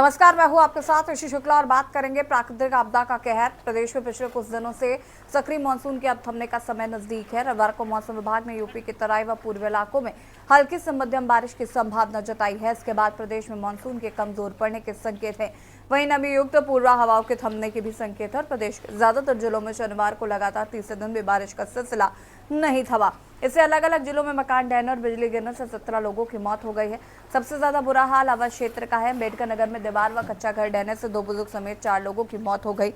नमस्कार, मैं हूं आपके साथ ऋषि शुक्ला और बात करेंगे प्राकृतिक आपदा का कहर। प्रदेश में पिछले कुछ दिनों से सक्रिय मानसून के अब थमने का समय नजदीक है। रविवार को मौसम विभाग ने यूपी के तराई व पूर्वी इलाकों में हल्की से मध्यम बारिश की संभावना जताई है। इसके बाद प्रदेश में मानसून के कमजोर पड़ने के संकेत हैं। वहीं नमी युक्त पूर्वा हवाओं के थमने के भी संकेत है। प्रदेश के ज्यादातर जिलों में शनिवार को लगातार तीसरे दिन भी बारिश का सिलसिला नहीं थमा। इससे अलग अलग जिलों में मकान ढहने और बिजली गिरने से 17 लोगों की मौत हो गई है। सबसे ज्यादा बुरा हाल अवध क्षेत्र का है। अम्बेडकर नगर में दीवार व कच्चा घर ढहने से 2 बुजुर्ग समेत 4 लोगों की मौत हो गई।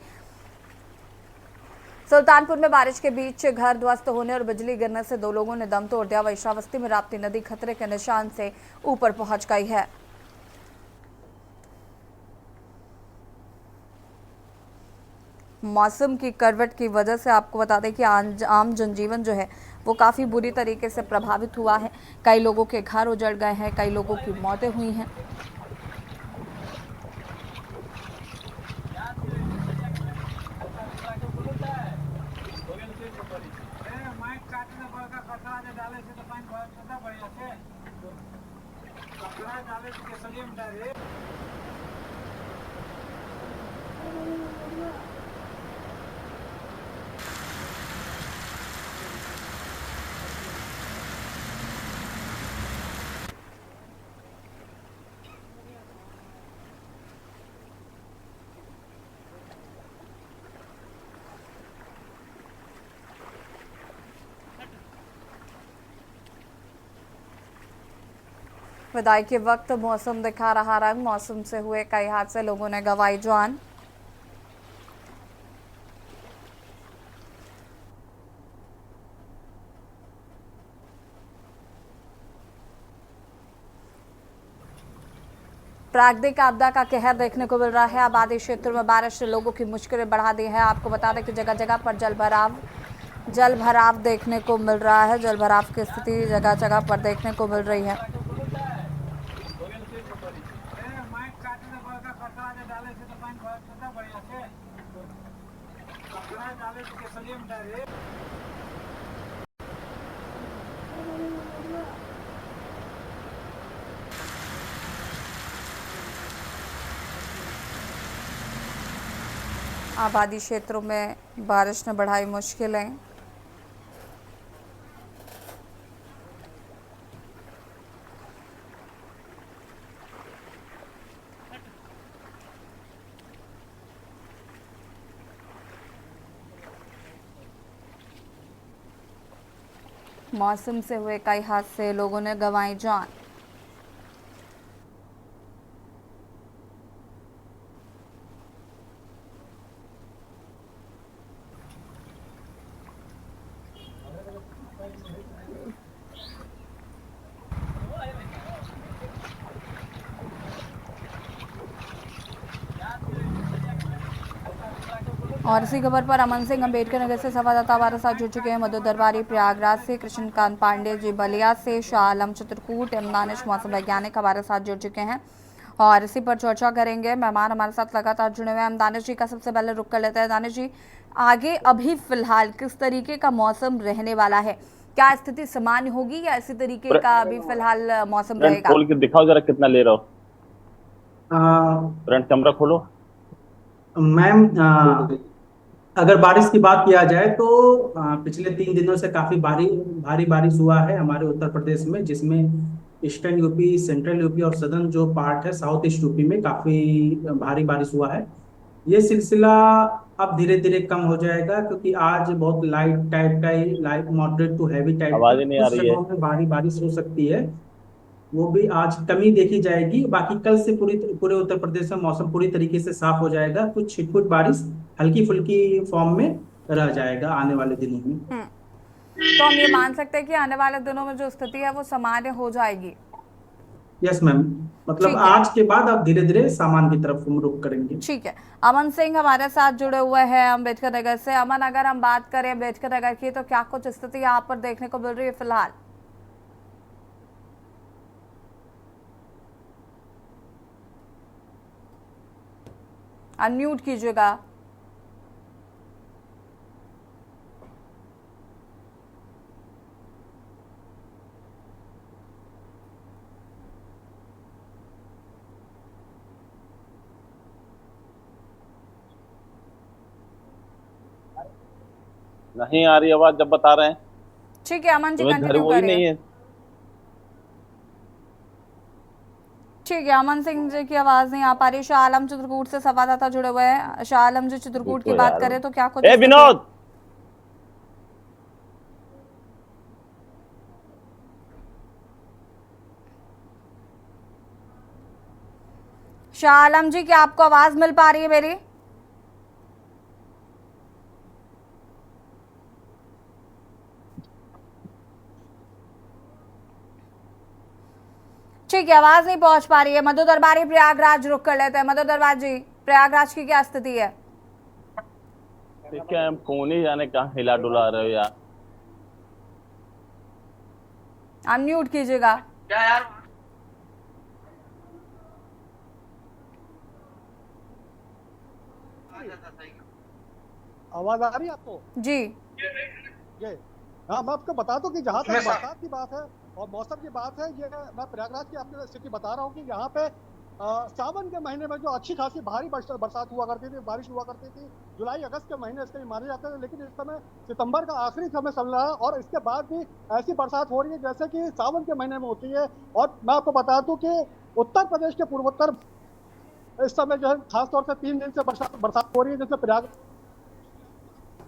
सुल्तानपुर में बारिश के बीच घर ध्वस्त होने और बिजली गिरने से 2 लोगों ने दम तोड़ दिया। वहीं श्रावस्ती में राप्ती नदी खतरे के निशान से ऊपर पहुंच गई है। मौसम की करवट की वजह से आपको बता दें कि आम जनजीवन जो है वो काफ़ी बुरी तरीके से प्रभावित हुआ है। कई लोगों के घर उजड़ गए हैं, कई लोगों की मौतें हुई हैं। विदाई के वक्त मौसम दिखा रहा रंग। मौसम से हुए कई हादसे, लोगों ने गंवाई जान। प्राकृतिक आपदा का कहर देखने को मिल रहा है। आबादी क्षेत्रों में बारिश ने लोगों की मुश्किलें बढ़ा दी है। आपको बता दें कि जगह जगह पर जल भराव देखने को मिल रहा है। जल भराव की स्थिति जगह जगह पर देखने को मिल रही है। आबादी क्षेत्रों में बारिश ने बढ़ाई मुश्किलें। मौसम से हुए कई हादसे, लोगों ने गंवाई जान। और इसी खबर पर अमन सिंह अम्बेडकर नगर से संवाददाता हमारे साथ जुड़ चुके हैं। मधु दरबारी प्रयागराज से, कृष्णकांत पांडे जी बलिया से, शाह आलम चित्रकूट, दानिश मौसम वैज्ञानिक हमारे साथ जुड़ चुके हैं और इसी पर चर्चा करेंगे। मेहमान हमारे साथ लगातार जुड़े हुए हैं। दानिश जी का सबसे पहले रुख कर लेते हैं। दानिश जी, आगे अभी फिलहाल किस तरीके का मौसम रहने वाला है? क्या स्थिति सामान्य होगी या इसी तरीके का अभी फिलहाल मौसम फ्रंट रहेगा? खोल के दिखाओ जरा कितना ले रहा हो। फ्रंट कैमरा खोलो। मैम, अगर बारिश की बात किया जाए तो पिछले 3 दिनों से काफी भारी भारी बारिश हुआ है हमारे उत्तर प्रदेश में, जिसमें ईस्टर्न यूपी, सेंट्रल यूपी और सदर्न जो पार्ट है साउथ ईस्ट यूपी में काफी भारी बारिश हुआ है। ये सिलसिला अब धीरे धीरे कम हो जाएगा, क्योंकि आज बहुत लाइट टाइप का ही, light moderate to heavy type का आवाज ही नहीं आ कुछ रही है। जगहों में भारी बारिश हो सकती है। वो भी आज कमी देखी जाएगी। बाकी कल से पूरे उत्तर प्रदेश में मौसम पूरी तरीके से साफ हो जाएगा। कुछ छिटपुट बारिश हल्की फुल्की फॉर्म में रह जाएगा आने वाले दिनों में। तो हम ये मान सकते हैं कि आने वाले दिनों में जो स्थिति है वो सामान्य हो जाएगी। यस मैम, मतलब ठीक है, आज के बाद अब धीरे धीरे सामान की तरफ हम रुख करेंगे। ठीक है। अमन सिंह हमारे साथ जुड़े हुए हैं अम्बेडकर नगर से। अमन, अगर हम बात करें अम्बेडकर नगर की तो क्या कुछ स्थिति यहाँ पर देखने को मिल रही है फिलहाल? अनम्यूट कीजिएगा। नहीं आ रही आवाज जब बता रहे हैं। ठीक है अमन जी, तुम्हें घर कंटिन्यू वही करिए। नहीं है। ठीक है, अमन सिंह जी की आवाज नहीं आ पा रही। शाह आलम चित्रकूट से संवाददाता जुड़े हुए हैं। शाह आलम जी, चित्रकूट की रुको बात यार। करें तो क्या कुछ ए स्थिति है? विनोद। शाह आलम जी, क्या आपको आवाज मिल पा रही है मेरी? ठीक है, आवाज नहीं पहुंच पा रही है। मधु दरबारी प्रयागराज रुक कर लेते हैं। मधु दरबार जी, प्रयागराज की क्या स्थिति है? ठीक है, हम कौन ही जाने कहाँ हिला डुला रहे हो यार। अनम्यूट कीजिएगा। आवाज आ रही है आपको? जी। ये हाँ, मैं आपको बता दूं कि जहाँ तक बरसात की बात है और मौसम की बात है, ये मैं प्रयागराज की आपको स्थिति बता रहा हूँ कि यहाँ पे सावन के महीने में जो अच्छी खासी भारी बरसात हुआ करती थी, बारिश हुआ करती थी, जुलाई अगस्त के महीने इसके माने जाते थे, लेकिन इस समय सितंबर का आखिरी समय चल रहा है और इसके बाद भी ऐसी बरसात हो रही है जैसे कि सावन के महीने में होती है। और मैं आपको बता दूं कि उत्तर प्रदेश के पूर्वोत्तर इस समय जो है खासतौर से 3 दिन से बरसात हो रही है, जिससे प्रयाग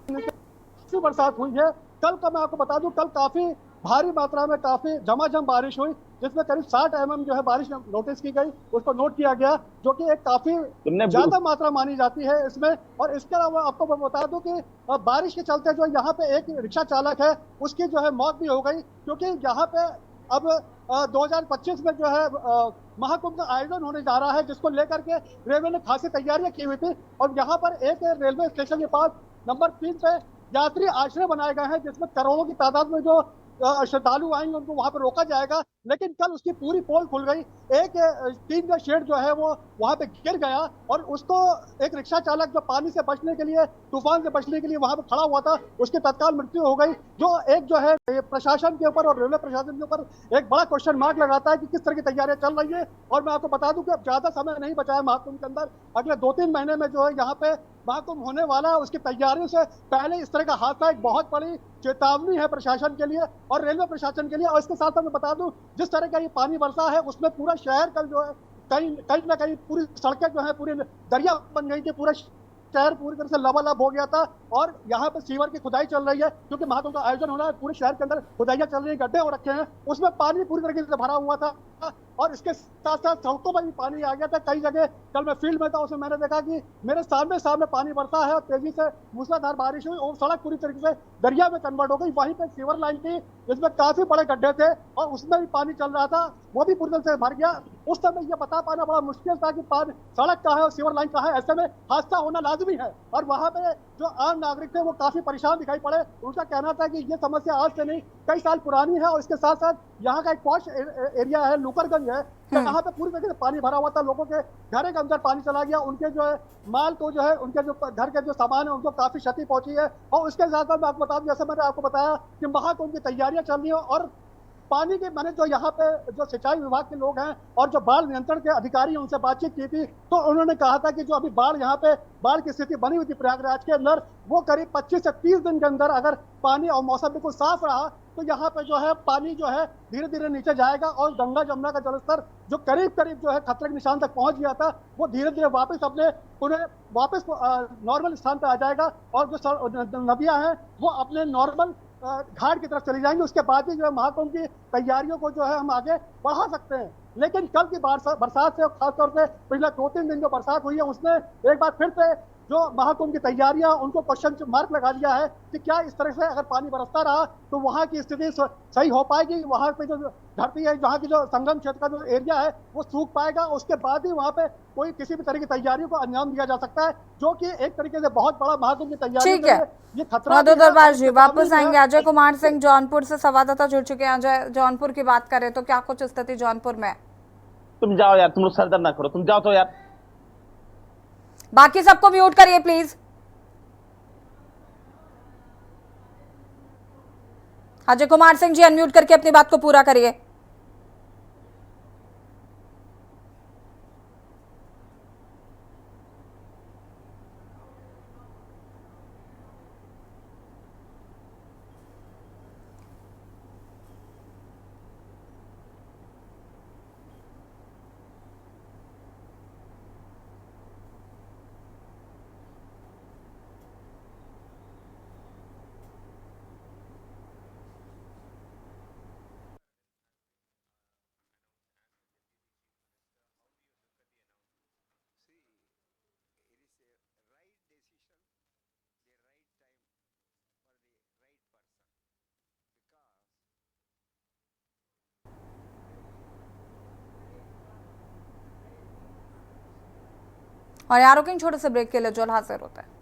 अच्छी बरसात हुई है। कल का मैं आपको बता दूं, कल काफी भारी मात्रा में काफी झमाझम बारिश हुई, जिसमें करीब 60 mm जो है बारिश नोटिस की गई, उसको नोट किया गया, जो कि एक काफी तुमने ज्यादा मात्रा मानी जाती है इसमें। और इसके अलावा आपको मैं बता दूं कि बारिश के चलते जो यहाँ पे एक रिक्शा चालक है उसकी जो है मौत भी हो गई, क्योंकि यहाँ पे अब 2025 में जो है महाकुंभ का आयोजन होने जा रहा है, जिसको लेकर के रेलवे ने खासी तैयारियां की हुई थी। और यहाँ पर एक रेलवे स्टेशन के पास नंबर 3 पे यात्री आश्रय बनाए गए हैं, जिसमें करोड़ों की तादाद में जो श्रद्धालु आएंगे उनको वहां पर रोका जाएगा। लेकिन कल उसकी पूरी पोल खुल गई। एक टीन का शेड जो है वो वहां पे गिर गया और उसको एक रिक्शा चालक जो पानी से बचने के लिए, तूफान से बचने के लिए वहां पे खड़ा हुआ था, उसकी तत्काल मृत्यु हो गई। जो एक जो है प्रशासन के ऊपर और रेलवे प्रशासन के ऊपर एक बड़ा क्वेश्चन मार्क लगाता है कि किस तरह की तैयारियां चल रही है। और मैं आपको बता दूं कि अब ज्यादा समय नहीं बचा है महाकुंभ के अंदर। अगले 2-3 महीने में जो है यहाँ पे महाकुंभ होने वाला है। उसकी तैयारियों से पहले इस तरह का हादसा एक बहुत बड़ी चेतावनी है प्रशासन के लिए और रेलवे प्रशासन के लिए। और इसके साथ साथ मैं बता दूं, जिस तरह का ये पानी बरसा है उसमें पूरा शहर कल जो है कहीं कहीं ना कहीं पूरी सड़कें जो है पूरी दरिया बन गई थी, पूरा शहर पूरी तरह से लबालब हो गया था। और यहाँ पे सीवर की खुदाई चल रही है, क्योंकि महाकुंभ का आयोजन होना है, पूरे शहर के अंदर खुदाइयां चल रही है, गड्ढे हो रखे हैं, उसमें पानी पूरी तरीके से भरा हुआ था। और इसके साथ साथ सड़कों पर भी पानी आ गया था कई जगह। कल मैं फील्ड में था, उसमें मैंने देखा कि मेरे सामने सामने पानी बरसा है और तेजी से मूसलाधार बारिश हुई और सड़क पूरी तरीके से दरिया में कन्वर्ट हो गई। वहीं पे सीवर लाइन थी जिसमें काफी बड़े गड्ढे थे और उसमें भी पानी चल रहा था, वो भी पूरी तरह से भर गया। उस समय ये बता पाना बड़ा मुश्किल था कि सड़क कहाँ है और सीवर लाइन कहाँ है। ऐसे में हादसा होना लाजमी है। और वहां पे जो आम नागरिक थे वो काफी परेशान दिखाई पड़े। उनका कहना था कि ये समस्या आज से नहीं कई साल पुरानी है। और इसके साथ साथ यहाँ का एक पॉश एरिया है, लुकरगंज है, जहाँ पे पूरी तरीके से पानी भरा हुआ था, लोगों के घर के अंदर पानी चला गया, उनके जो है माल को जो है उनके जो घर के जो सामान है उनको काफी क्षति पहुंची है। और उसके साथ साथ मैं आपको बता दूं, जैसे मैंने आपको बताया कि महाकुंभ की तैयारियां चल रही है और पानी के मैंने जो यहाँ पे जो सिंचाई विभाग के लोग हैं और जो बाढ़ नियंत्रण के अधिकारी हैं उनसे बातचीत की थी, तो उन्होंने कहा था कि जो अभी बाढ़ यहाँ पे बाढ़ की स्थिति बनी हुई थी प्रयागराज के अंदर, वो करीब 25 से 30 दिन के अंदर अगर पानी और मौसम बिल्कुल साफ रहा तो यहाँ पे जो है पानी जो है धीरे धीरे नीचे जाएगा और गंगा जमुना का जलस्तर जो करीब करीब जो है खतरे के निशान तक पहुंच गया था, वो धीरे धीरे वापस अपने उन्हें वापस नॉर्मल स्थान पे आ जाएगा और जो नदियां हैं वो अपने नॉर्मल घाट की तरफ चली जाएंगी। उसके बाद ही जो है महाकुंभ की तैयारियों को जो है हम आगे बढ़ा सकते हैं। लेकिन कल की बरसात से खासतौर से पिछले 2-3 दिन जो बरसात हुई है उसने एक बार फिर से जो महाकुंभ की तैयारियां उनको क्वेश्चन मार्क लगा दिया है कि क्या इस तरह से अगर पानी बरसता रहा तो वहां की स्थिति सही हो पाएगी। वहां पे जो धरती है, जहाँ की जो संगम क्षेत्र का जो एरिया है वो सूख पाएगा। उसके बाद ही वहां पे कोई किसी भी तरह की तैयारियों को अंजाम दिया जा सकता है, जो कि एक तरीके से बहुत बड़ा महाकुंभ की तैयारी के लिए ये खतरा। मधु दरबार जी वापस आएंगे। अजय कुमार सिंह जौनपुर से संवाददाता जुड़ चुके हैं। अजय, जौनपुर की बात करें तो क्या कुछ स्थिति जौनपुर में? तुम जाओ यार, तुम लोग सर दर्द ना करो, तुम जाओ तो यार। बाकी सबको म्यूट करिए प्लीज। अजय कुमार सिंह जी अनम्यूट करके अपनी बात को पूरा करिए। और यहाँ रुकेंगे छोटे से ब्रेक के लिए, जो हाजिर होता है।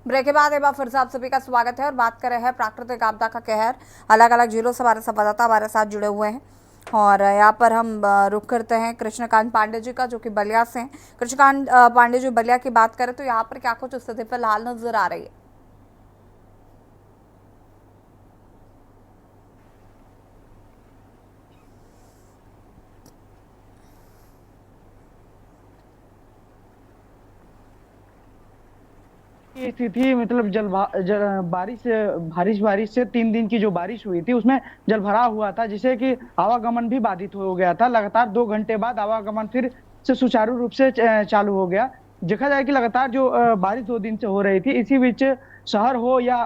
ब्रेक के बाद एक बार फिर से आप सभी का स्वागत है और बात कर रहे हैं प्राकृतिक आपदा का कहर। अलग अलग जिलों से हमारे संवाददाता हमारे साथ जुड़े हुए हैं और यहाँ पर हम रुख करते हैं कृष्णकांत पांडे जी का, जो कि बलिया से हैं। कृष्णकांत पांडे जी, बलिया की बात करें तो यहाँ पर क्या कुछ स्थिति फिलहाल नजर आ रही है? ये स्थिति मतलब बारिश से 3 दिन की जो बारिश हुई थी उसमें जल भराव हुआ था, जिससे कि आवागमन भी बाधित हो गया था। लगातार 2 घंटे बाद आवागमन फिर से सुचारू रूप से चालू हो गया। देखा जाए कि लगातार जो बारिश 2 दिन से हो रही थी, इसी बीच शहर हो या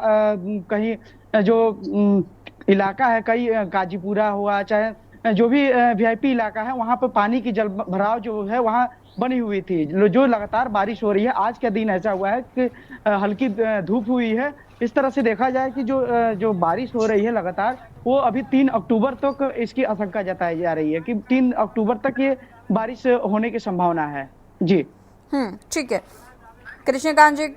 कहीं जो इलाका है, कई काजीपुरा हुआ, चाहे जो भी वीआईपी इलाका है, वहां पर पानी की जल भराव जो है वहां बनी हुई थी। जो लगातार बारिश हो रही है, आज का दिन ऐसा हुआ है कि हल्की धूप हुई है। इस तरह से देखा जाए कि जो बारिश हो रही है लगातार, वो अभी 3 अक्टूबर तक इसकी आशंका जताई जा रही है कि 3 अक्टूबर तक ये बारिश होने की संभावना है। जी ठीक है कृष्णकांत जी।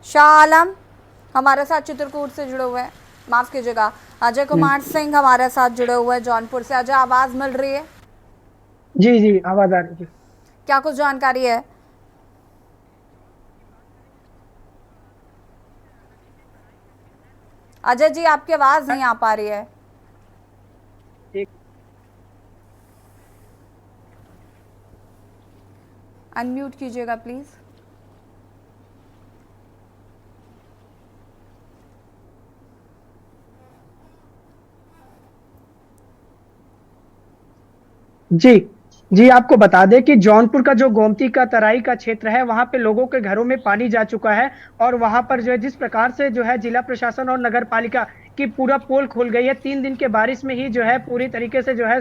शाह आलम हमारे साथ चित्रकूट से जुड़े हुए हैं, माफ कीजिएगा अजय कुमार सिंह हमारे साथ जुड़े हुए हैं जौनपुर से। अजय, आवाज मिल रही है? जी जी, आवाज आ रही है। क्या कुछ जानकारी है? अजय जी, आपकी आवाज नहीं आ पा रही है। अनम्यूट कीजिएगा प्लीज। जी, आपको बता दें कि जौनपुर का जो गोमती का तराई का क्षेत्र है, वहां पे लोगों के घरों में पानी जा चुका है और वहां पर जो है जिस प्रकार से जो है जिला प्रशासन और नगर पालिका की पूरा पोल खुल गई है। 3 दिन के बारिश में ही जो है पूरी तरीके से जो है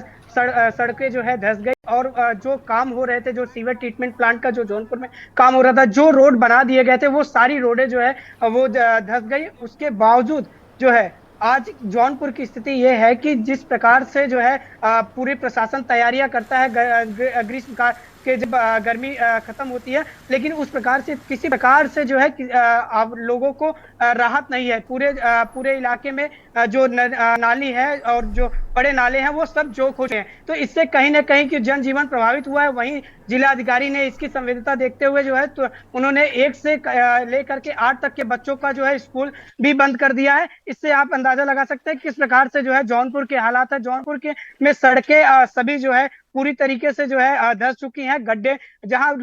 सड़कें जो है धंस गई और जो काम हो रहे थे, जो सीवर ट्रीटमेंट प्लांट का जो जौनपुर में काम हो रहा था, जो रोड बना दिए गए थे, वो सारी रोडें जो है वो धंस गई। उसके बावजूद जो है आज जौनपुर की स्थिति ये है कि जिस प्रकार से जो है पूरी प्रशासन तैयारियां करता है ग्रीष्म काल के जब गर्मी खत्म होती है, लेकिन उस प्रकार से किसी प्रकार से जो है अब लोगों को राहत नहीं है। पूरे इलाके में जो नाली है और जो बड़े नाले हैं वो सब जोक हो चुके हैं। तो इससे कहीं ना कहीं कि जनजीवन प्रभावित हुआ है। वहीं जिलाधिकारी ने इसकी संवेदनता देखते हुए जो है तो उन्होंने 1 से लेकर के 8 तक के बच्चों का जो है स्कूल भी बंद कर दिया है। इससे आप अंदाजा लगा सकते हैं किस प्रकार से जो है जौनपुर के हालात है। जौनपुर के में सड़कें सभी जो है पूरी तरीके से जो है धंस चुकी हैं। गड्ढे जहां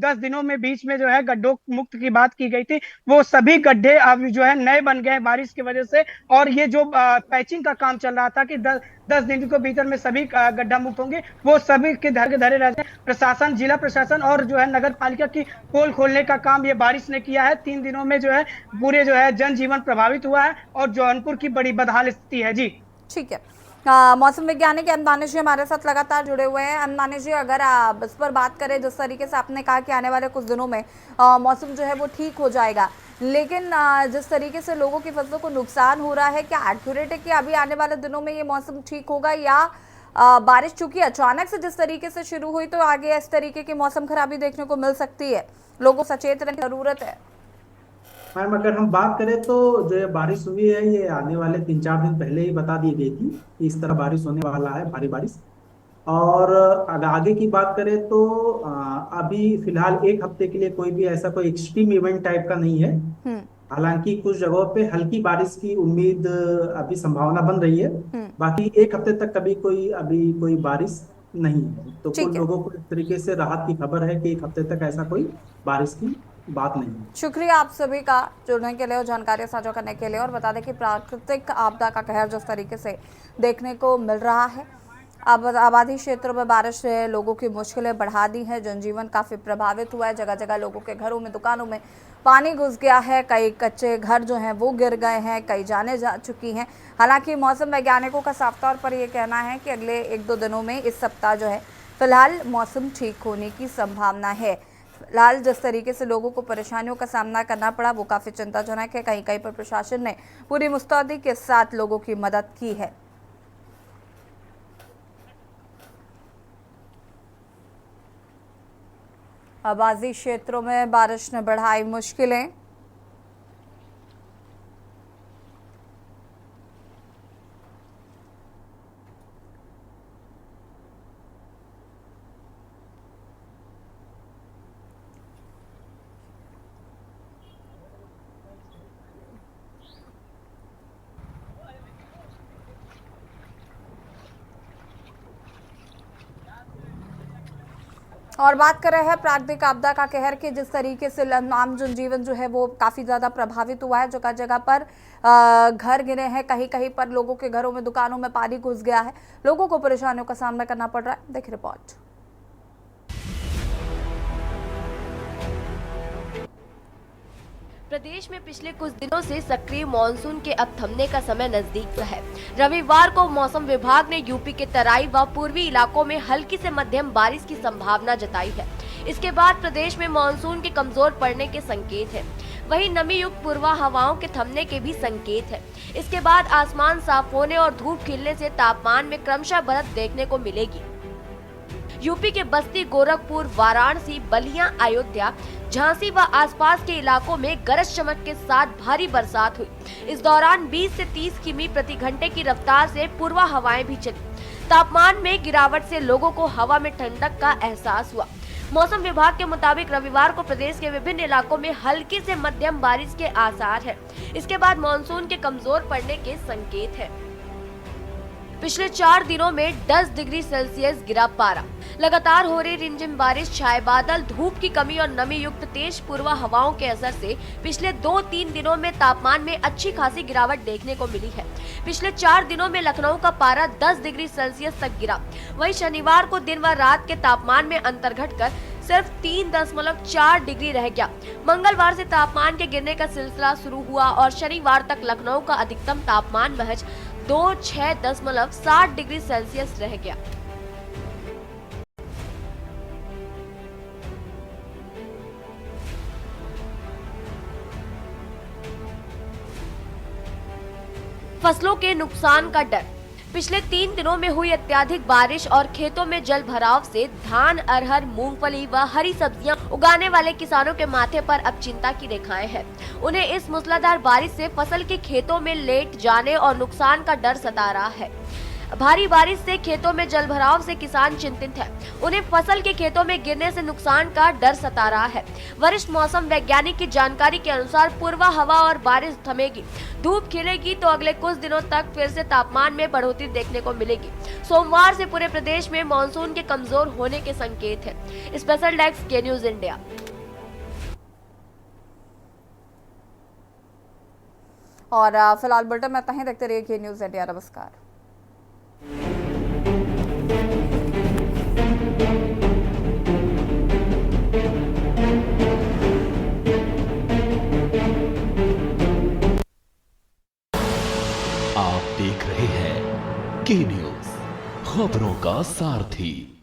10 दिनों में बीच में जो है गड्ढों मुक्त की बात की गई थी, वो सभी गड्ढे अब जो है नए बन गए बारिश की वजह से। और ये जो पैचिंग का काम चल रहा था कि 10 दिन के भीतर में सभी गड्ढा मुक्त होंगे, वो सभी के धरे रहते हैं। प्रशासन, जिला प्रशासन और जो है नगर पालिका की पोल खोलने का काम ये बारिश ने किया है। 3 दिनों में जो है पूरे जो है जनजीवन प्रभावित हुआ है और जौनपुर की बड़ी बदहाल स्थिति है। जी ठीक है। मौसम वैज्ञानिक अनमानी जी हमारे साथ लगातार जुड़े हुए हैं। अनमानी जी, अगर आप इस पर बात करें, जिस तरीके से आपने कहा कि आने वाले कुछ दिनों में मौसम जो है वो ठीक हो जाएगा, लेकिन जिस तरीके से लोगों की फसलों को नुकसान हो रहा है, क्या एक्यूरेट है कि अभी आने वाले दिनों में ये मौसम ठीक होगा, या बारिश चूंकि अचानक से जिस तरीके से शुरू हुई तो आगे इस तरीके की मौसम खराबी देखने को मिल सकती है? लोगों को सचेत रहने की जरूरत है। मैम, अगर हम बात करें तो जो ये बारिश हुई है, ये आने वाले 3-4 दिन पहले ही बता दी गई थी कि इस तरह बारिश होने वाला है, भारी बारिश। और अगर आगे की बात करें तो अभी फिलहाल 1 हफ्ते के लिए कोई भी ऐसा कोई एक्सट्रीम इवेंट टाइप का नहीं है। हालांकि कुछ जगहों पे हल्की बारिश की उम्मीद अभी संभावना बन रही है। बाकी 1 हफ्ते तक कभी कोई बारिश नहीं है। तो कुछ लोगों को इस तरीके से राहत की खबर है कि 1 हफ्ते तक ऐसा कोई बारिश की बात नहीं है। शुक्रिया आप सभी का जुड़ने के लिए और जानकारी साझा करने के लिए। और बता दें कि प्राकृतिक आपदा का कहर जिस तरीके से देखने को मिल रहा है, अब आबादी क्षेत्रों में बारिश ने लोगों की मुश्किलें बढ़ा दी हैं। जनजीवन काफ़ी प्रभावित हुआ है। जगह जगह लोगों के घरों में, दुकानों में पानी घुस गया है। कई कच्चे घर जो हैं वो गिर गए हैं, कई जाने जा चुकी हैं। हालांकि मौसम वैज्ञानिकों का साफ तौर पर यह कहना है कि अगले 1-2 दिनों में, इस सप्ताह जो है फिलहाल मौसम ठीक होने की संभावना है। फिलहाल जिस तरीके से लोगों को परेशानियों का सामना करना पड़ा वो काफी चिंताजनक है। कहीं कहीं पर प्रशासन ने पूरी मुस्तैदी के साथ लोगों की मदद की है। आबादी क्षेत्रों में बारिश ने बढ़ाई मुश्किलें। और बात कर रहे हैं प्राकृतिक आपदा का कहर के, जिस तरीके से आम जनजीवन जो है वो काफी ज्यादा प्रभावित हुआ है। जगह जगह पर घर गिरे हैं, कहीं कहीं पर लोगों के घरों में, दुकानों में पानी घुस गया है। लोगों को परेशानियों का सामना करना पड़ रहा है। देखिए रिपोर्ट। प्रदेश में पिछले कुछ दिनों से सक्रिय मानसून के अब थमने का समय नजदीक है। रविवार को मौसम विभाग ने यूपी के तराई व पूर्वी इलाकों में हल्की से मध्यम बारिश की संभावना जताई है। इसके बाद प्रदेश में मानसून के कमजोर पड़ने के संकेत हैं। वहीं नमी युक्त पूर्वा हवाओं के थमने के भी संकेत है। इसके बाद आसमान साफ होने और धूप खिलने से तापमान में क्रमशः बढ़त देखने को मिलेगी। यूपी के बस्ती, गोरखपुर, वाराणसी, बलिया, अयोध्या, झांसी व आसपास के इलाकों में गरज चमक के साथ भारी बरसात हुई। इस दौरान 20 से 30 किमी प्रति घंटे की रफ्तार से पूर्वा हवाएं भी चली। तापमान में गिरावट से लोगों को हवा में ठंडक का एहसास हुआ। मौसम विभाग के मुताबिक रविवार को प्रदेश के विभिन्न इलाकों में हल्की से मध्यम बारिश के आसार है। इसके बाद मानसून के कमजोर पड़ने के संकेत है। पिछले 4 दिनों में 10 डिग्री सेल्सियस गिरा पारा। लगातार हो रही रिमझिम बारिश, छाए बादल, धूप की कमी और नमी युक्त तेज पूर्वा हवाओं के असर से पिछले 2-3 दिनों में तापमान में अच्छी खासी गिरावट देखने को मिली है। पिछले 4 दिनों में लखनऊ का पारा 10 डिग्री सेल्सियस तक गिरा। वहीं शनिवार को दिन व रात के तापमान में अंतर घटकर सिर्फ 3.4 डिग्री रह गया। मंगलवार से तापमान के गिरने का सिलसिला शुरू हुआ और शनिवार तक लखनऊ का अधिकतम तापमान महज 26.7 डिग्री सेल्सियस रह गया। फसलों के नुकसान का डर। पिछले 3 दिनों में हुई अत्यधिक बारिश और खेतों में जल भराव से धान, अरहर, मूंगफली व हरी सब्जियां उगाने वाले किसानों के माथे पर अब चिंता की रेखाएं हैं। उन्हें इस मूसलाधार बारिश से फसल के खेतों में लेट जाने और नुकसान का डर सता रहा है। भारी बारिश से खेतों में जल भराव से किसान चिंतित है। उन्हें फसल के खेतों में गिरने से नुकसान का डर सता रहा है। वरिष्ठ मौसम वैज्ञानिक की जानकारी के अनुसार पूर्वा हवा और बारिश थमेगी, धूप खिलेगी तो अगले कुछ दिनों तक फिर से तापमान में बढ़ोतरी देखने को मिलेगी। सोमवार से पूरे प्रदेश में मानसून के कमजोर होने के संकेत है। स्पेशल डेस्क के न्यूज इंडिया। और फिलहाल बुलेटिन में इतना ही। देखते रहिए के न्यूज इंडिया। नमस्कार। आप देख रहे हैं के न्यूज, खबरों का सारथी।